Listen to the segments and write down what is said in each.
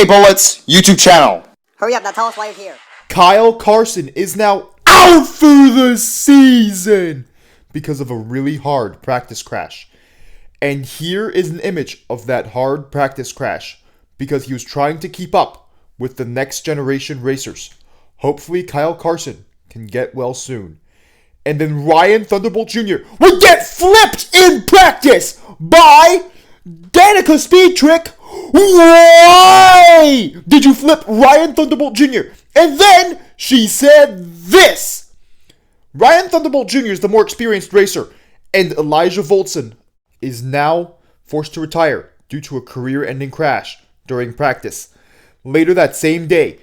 Hey Bullets YouTube channel. Hurry up, now tell us why you're here. Kyle Carson is now out for the season because of a really hard practice crash. And here is an image of that hard practice crash because he was trying to keep up with the next generation racers. Hopefully Kyle Carson can get well soon. And then Ryan Thunderbolt Jr. would get flipped in practice by Danica Speed Trick. Why did you flip Ryan Thunderbolt Jr.? And then she said this. Ryan Thunderbolt Jr. is the more experienced racer, and Elijah Voltson is now forced to retire due to a career-ending crash during practice. Later that same day,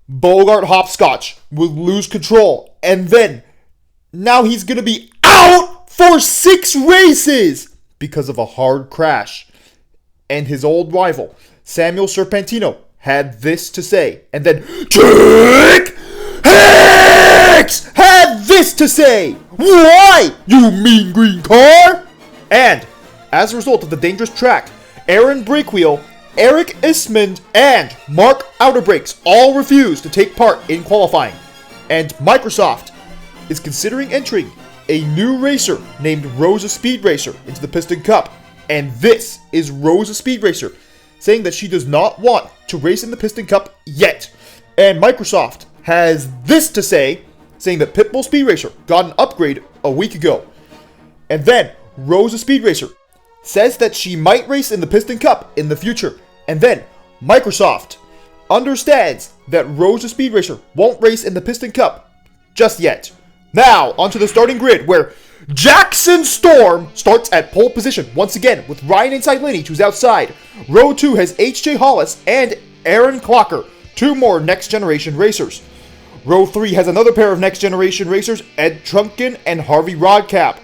Bogart Hopscotch would lose control, and then now he's going to be out for 6 races because of a hard crash. And his old rival, Samuel Serpentino, had this to say. And then Trick Hicks had this to say. Why, you mean green car? And as a result of the dangerous track, Aaron Breakwheel, Eric Ismond, and Mark Outerbrakes all refused to take part in qualifying. And Microsoft is considering entering a new racer named Rosa Speedracer into the Piston Cup. And this is Rosa Speedracer saying that she does not want to race in the Piston Cup yet. And Microsoft has this to say, saying that Pitbull Speed Racer got an upgrade a week ago. And then Rosa Speedracer says that she might race in the Piston Cup in the future. And then Microsoft understands that Rosa Speedracer won't race in the Piston Cup just yet. Now, onto the starting grid where Jackson Storm starts at pole position once again with Ryan inside Lineage, who's outside. Row 2 has H.J. Hollis and Aaron Clocker, 2 more next generation racers. Row 3 has another pair of next generation racers, Ed Trunkin and Harvey Rodcap.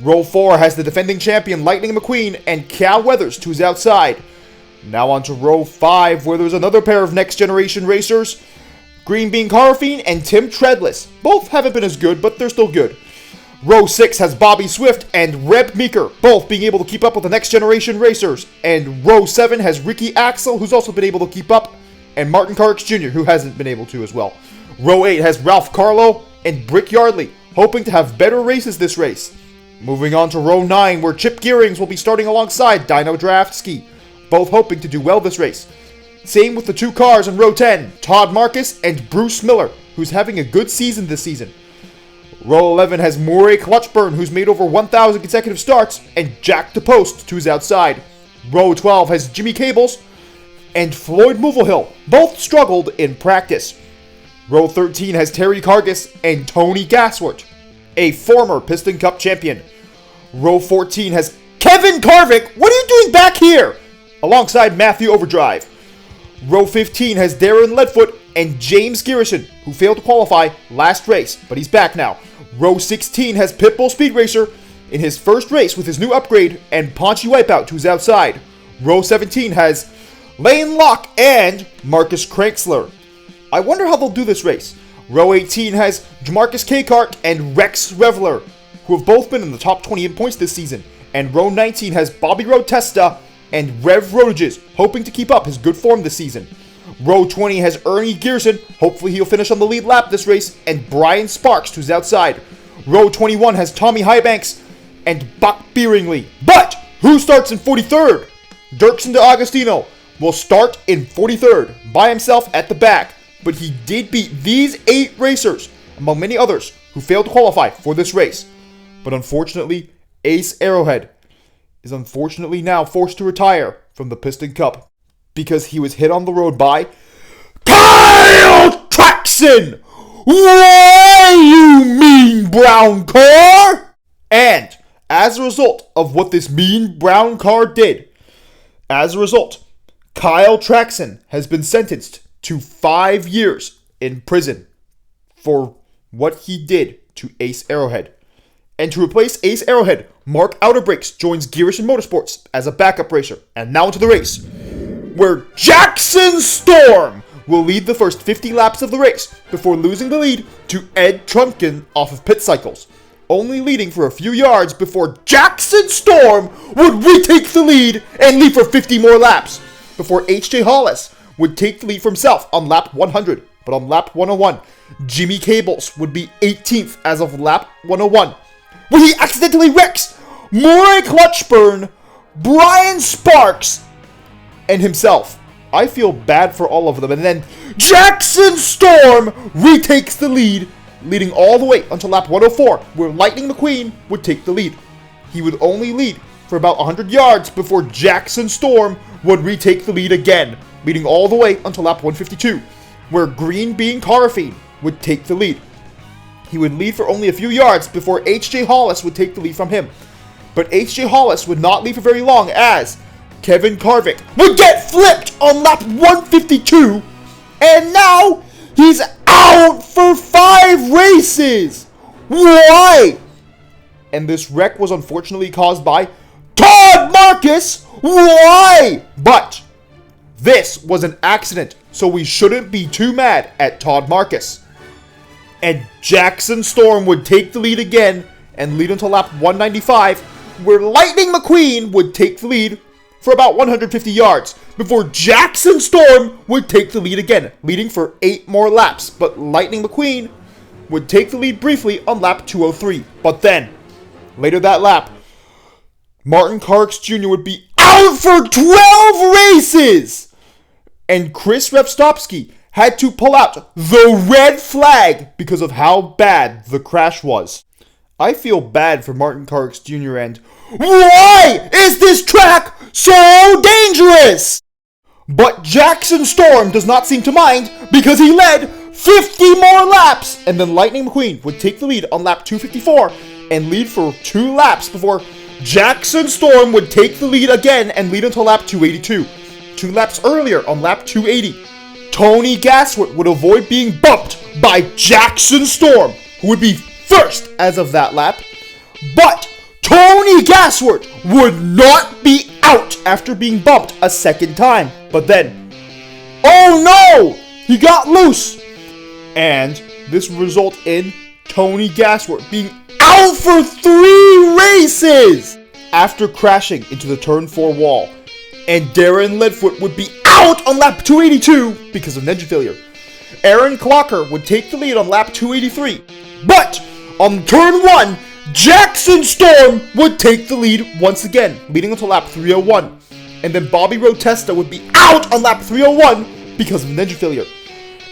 Row 4 has the defending champion Lightning McQueen and Cal Weathers, who's outside. Now on to row 5 where there's another pair of next generation racers, Green Bean Carfine and Tim Treadless. Both haven't been as good, but they're still good. Row 6 has Bobby Swift and Reb Meeker, both being able to keep up with the next generation racers. And Row 7 has Ricky Axel, who's also been able to keep up, and Martin Carrix Jr., who hasn't been able to as well. Row 8 has Ralph Carlo and Brick Yardley, hoping to have better races this race. Moving on to Row 9, where Chip Gearings will be starting alongside Dino Draftski, both hoping to do well this race. Same with the 2 cars in Row 10, Todd Marcus and Bruce Miller, who's having a good season this season. Row 11 has Murray Clutchburn, who's made over 1,000 consecutive starts, and Jack DePost, who's outside. Row 12 has Jimmy Cables and Floyd Movelhill, both struggled in practice. Row 13 has Terry Cargis and Tony Gasswort, a former Piston Cup champion. Row 14 has Kevin Carvick, what are you doing back here? Alongside Matthew Overdrive. Row 15 has Darren Ledfoot and James Garrison, who failed to qualify last race, but he's back now. Row 16 has Pitbull Speed Racer in his first race with his new upgrade, and Paunchy Wipeout, who's outside. Row 17 has Lane Locke and Marcus Kranksler. I wonder how they'll do this race. Row 18 has Jamarcus Kakart and Rex Reveler, who have both been in the top 20 in points this season. And Row 19 has Bobby Rotesta and Rev Rodages, hoping to keep up his good form this season. Row 20 has Ernie Gearson, hopefully he'll finish on the lead lap this race, and Brian Sparks, who's outside. Row 21 has Tommy Highbanks and Buck Beeringly. But who starts in 43rd? Dirksen DeAugustino will start in 43rd by himself at the back, but he did beat these 8 racers, among many others, who failed to qualify for this race. But unfortunately, Ace Arrowhead is unfortunately now forced to retire from the Piston Cup because he was hit on the road by Kyle Traxon! Why, you mean brown car? And as a result of what this mean brown car did, as a result, Kyle Traxon has been sentenced to 5 years in prison for what he did to Ace Arrowhead. And to replace Ace Arrowhead, Mark Outerbrakes joins Gearison Motorsports as a backup racer. And now into the race, where Jackson Storm will lead the first 50 laps of the race before losing the lead to Ed Trunkin off of pit cycles, only leading for a few yards before Jackson Storm would retake the lead and lead for 50 more laps before H.J. Hollis would take the lead for himself on lap 100. But on lap 101, Jimmy Cables would be 18th as of lap 101, where he accidentally wrecks Murray Clutchburn, Brian Sparks, and himself. I feel bad for all of them. And then Jackson Storm retakes the lead, leading all the way until lap 104, where Lightning McQueen would take the lead. He would only lead for about 100 yards before Jackson Storm would retake the lead again, leading all the way until lap 152, where Green Bean Carafine would take the lead. He would lead for only a few yards before H.J. Hollis would take the lead from him. But H.J. Hollis would not lead for very long, as Kevin Carvick would get flipped on lap 152, and now he's out for 5 races. Why? And this wreck was unfortunately caused by Todd Marcus. Why? But this was an accident, so we shouldn't be too mad at Todd Marcus. And Jackson Storm would take the lead again and lead until lap 195, where Lightning McQueen would take the lead for about 150 yards before Jackson Storm would take the lead again, leading for 8 more laps. But Lightning McQueen would take the lead briefly on lap 203. But then, later that lap, Martin Carx Jr. would be out for 12 races! And Chris Revstopski had to pull out the red flag because of how bad the crash was. I feel bad for Martin Carx Jr. and why is this track so dangerous? But Jackson Storm does not seem to mind because he led 50 more laps, and then Lightning McQueen would take the lead on lap 254 and lead for 2 laps before Jackson Storm would take the lead again and lead until lap 282. 2 laps earlier on lap 280, Tony Gasworth would avoid being bumped by Jackson Storm, who would be first as of that lap. But Tony Gasworth would not be out after being bumped a second time. But then, oh no! He got loose! And this would result in Tony Gasworth being out for 3 races after crashing into the turn 4 wall. And Darren Leadfoot would be out on lap 282 because of engine failure. Aaron Clocker would take the lead on lap 283. But on turn 1, Jackson Storm would take the lead once again, leading until lap 301. And then Bobby Rotesta would be out on lap 301 because of an engine failure.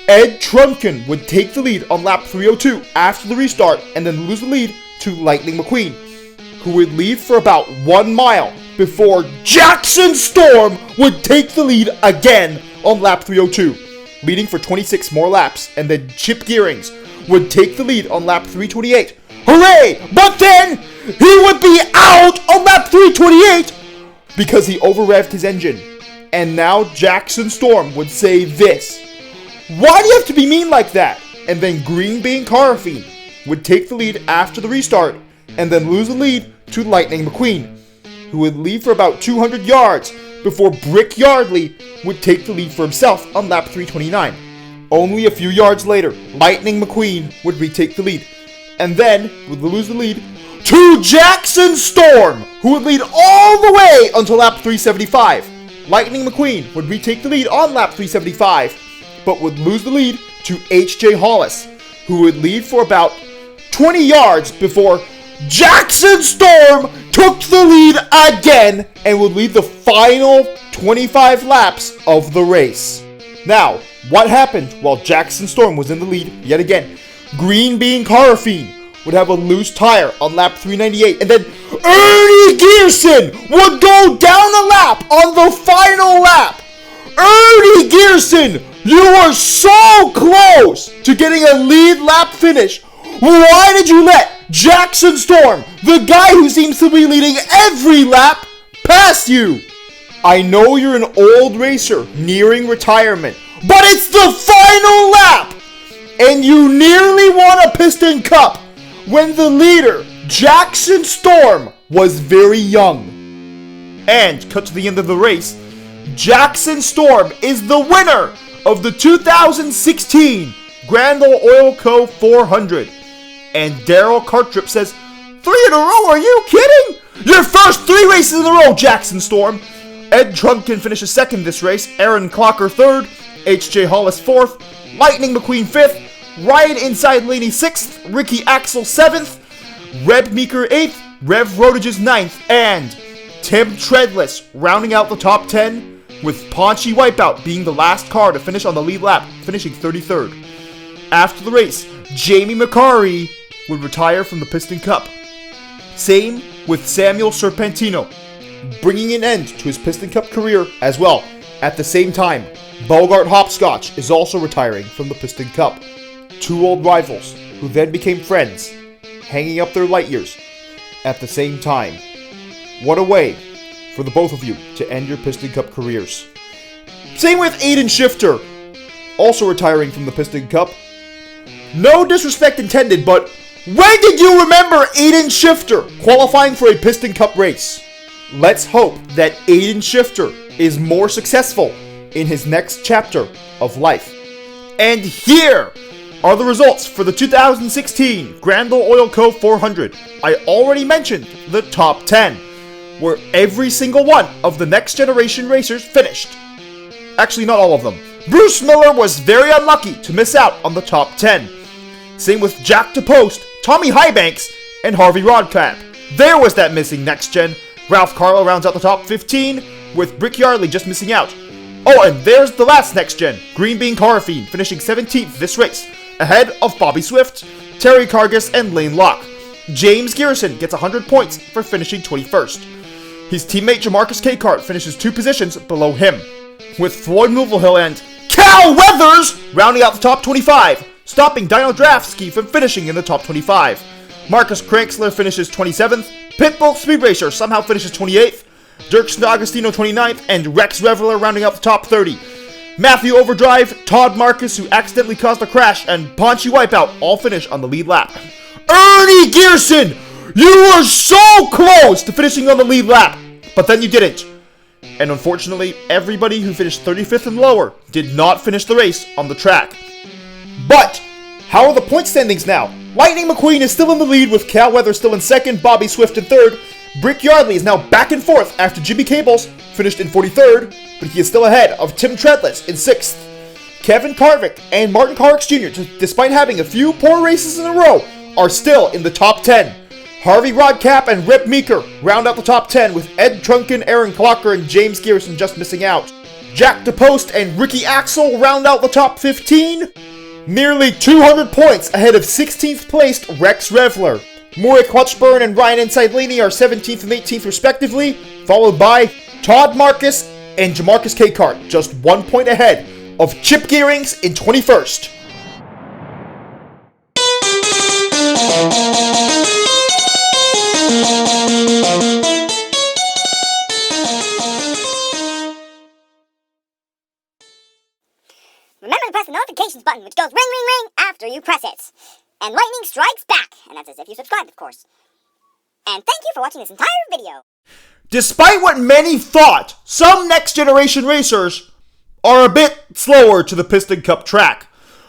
Ed Trunkin would take the lead on lap 302 after the restart and then lose the lead to Lightning McQueen, who would lead for about 1 mile before Jackson Storm would take the lead again on lap 302, leading for 26 more laps. And then Chip Gearings would take the lead on lap 328. Hooray! But then he would be out on lap 328 because he over-revved his engine. And now Jackson Storm would say this: why do you have to be mean like that? And then Green Bean Carafine would take the lead after the restart and then lose the lead to Lightning McQueen, who would lead for about 200 yards before Brick Yardley would take the lead for himself on lap 329. Only a few yards later, Lightning McQueen would retake the lead, and then would lose the lead to Jackson Storm, who would lead all the way until lap 375. Lightning McQueen would retake the lead on lap 375, but would lose the lead to H.J. Hollis, who would lead for about 20 yards before Jackson Storm took the lead again and would lead the final 25 laps of the race. Now, what happened while Jackson Storm was in the lead yet again? Green Bean Carafine would have a loose tire on lap 398, and then Ernie Gearson would go down a lap on the final lap. Ernie Gearson, you were so close to getting a lead lap finish. Why did you let Jackson Storm, the guy who seems to be leading every lap, pass you? I know you're an old racer nearing retirement, but it's the final lap! And you nearly won a Piston Cup when the leader, Jackson Storm, was very young. And cut to the end of the race, Jackson Storm is the winner of the 2016 Grandol Oil Co. 400. And Daryl Cartrip says, 3 in a row, are you kidding? Your first 3 races in a row, Jackson Storm. Ed Trunken finishes second this race, Aaron Clocker third, H.J. Hollis fourth, Lightning McQueen fifth, Ryan Inside Laney sixth, Ricky Axel seventh, Reb Meeker eighth, Rev Rodages ninth, and Tim Treadless rounding out the top 10, with Paunchy Wipeout being the last car to finish on the lead lap, finishing 33rd. After the race, Jamie McCarry would retire from the Piston Cup. Same with Samuel Serpentino, bringing an end to his Piston Cup career as well. At the same time, Bogart Hopscotch is also retiring from the Piston Cup. Two old rivals who then became friends, hanging up their light years at the same time. What a way for the both of you to end your Piston Cup careers. Same with Aiden Shifter, also retiring from the Piston Cup. No disrespect intended, but when did you remember Aiden Shifter qualifying for a Piston Cup race? Let's hope that Aiden Shifter is more successful in his next chapter of life. And here are the results for the 2016 Grandol Oil Co. 400. I already mentioned the top 10, where every single one of the next generation racers finished. Actually, not all of them. Bruce Miller was very unlucky to miss out on the top 10. Same with Jack DePost, Tommy Highbanks, and Harvey Rodcap. There was that missing next gen. Ralph Carlo rounds out the top 15, with Brick Yardley just missing out. Oh, and there's the last next gen, Green Bean Carafine, finishing 17th this race, ahead of Bobby Swift, Terry Cargus, and Lane Locke. James Garrison gets 100 points for finishing 21st. His teammate Jamarcus Capehart finishes 2 positions below him, with Floyd Mulvihill and Cal Weathers rounding out the top 25, stopping Dino Draftsky from finishing in the top 25. Marcus Cranksler finishes 27th, Pitbull Speedracer somehow finishes 28th, Dirk D'Agostino 29th, and Rex Reveler rounding out the top 30. Matthew Overdrive, Todd Marcus, who accidentally caused a crash, and Paunchy Wipeout all finish on the lead lap. Ernie Gearson, you were so close to finishing on the lead lap, but then you didn't. And unfortunately, everybody who finished 35th and lower did not finish the race on the track. But how are the point standings now? Lightning McQueen is still in the lead with Cal Weather still in second, Bobby Swift in third. Brick Yardley is now back in fourth after Jimmy Cables finished in 43rd, but he is still ahead of Tim Treadless in sixth. Kevin Carvick and Martin Carricks Jr., despite having a few poor races in a row, are still in the top 10. Harvey Rodcap and Rip Meeker round out the top 10 with Ed Trunken, Aaron Clocker, and James Garrison just missing out. Jack DePost and Ricky Axel round out the top 15. Nearly 200 points ahead of 16th placed Rex Revler. Murray Clutchburn and Ryan Inside Laney are 17th and 18th respectively, followed by Todd Marcus and Jamarcus Capehart, just 1 point ahead of Chip Gearings in 21st. Remember to press the notifications button, which goes ring, ring, ring after you press it. And lightning strikes back, and that's as if you subscribed, of course. And thank you for watching this entire video. Despite what many thought, some next generation racers are a bit slower to the Piston Cup track.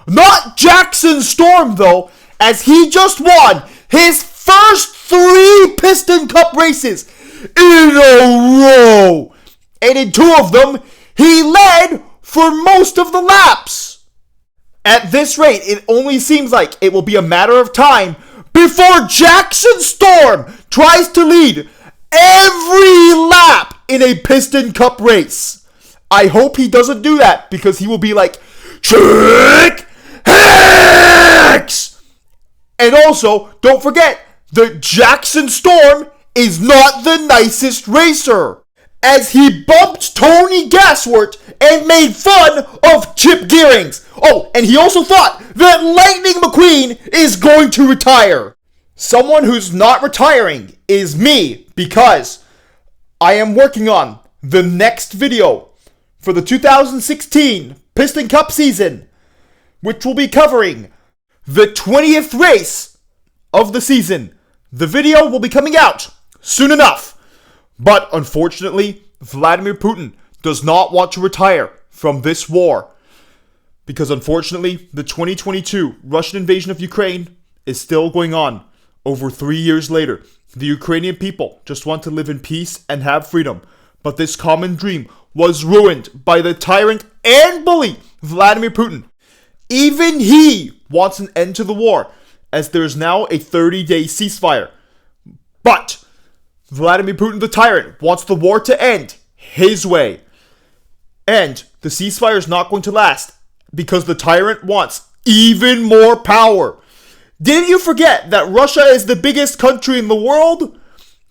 Not Jackson Storm though, as he just won his first 3 Piston Cup races in a row. And in 2 of them, he led for most of the laps. At this rate, it only seems like it will be a matter of time before Jackson Storm tries to lead every lap in a Piston Cup race. I hope he doesn't do that, because he will be like, Trick Hicks! And also, don't forget that Jackson Storm is not the nicest racer, as he bumped Tony Gasswort and made fun of Chip Gearings. Oh, and he also thought that Lightning McQueen is going to retire. Someone who's not retiring is me, because I am working on the next video for the 2016 Piston Cup season, which will be covering the 20th race of the season. The video will be coming out soon enough. But unfortunately, Vladimir Putin does not want to retire from this war, because unfortunately, the 2022 Russian invasion of Ukraine is still going on over 3 years later. The Ukrainian people just want to live in peace and have freedom, But this common dream was ruined by the tyrant and bully Vladimir Putin. Even he wants an end to the war, as there is now a 30-day ceasefire. But Vladimir Putin, the tyrant, wants the war to end his way. And the ceasefire is not going to last because the tyrant wants even more power. Didn't you forget that Russia is the biggest country in the world?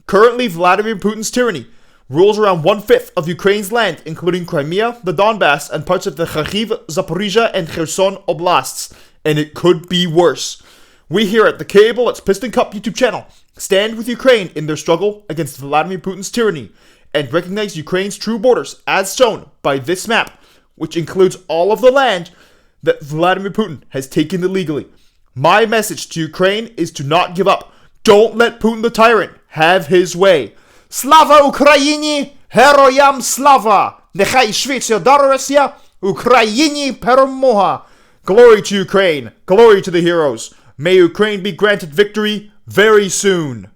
Currently, Vladimir Putin's tyranny rules around 1/5 of Ukraine's land, including Crimea, the Donbass, and parts of the Kharkiv, Zaporizhia, and Kherson oblasts. And it could be worse. We here at the Cable, it's Piston Cup YouTube channel, stand with Ukraine in their struggle against Vladimir Putin's tyranny and recognize Ukraine's true borders as shown by this map, which includes all of the land that Vladimir Putin has taken illegally. My message to Ukraine is to not give up. Don't let Putin the tyrant have his way. Slava Ukraini! Heroyam slava! Nechai Shvetsya Darosya! Ukraini Permoha! Glory to Ukraine! Glory to the heroes! May Ukraine be granted victory very soon!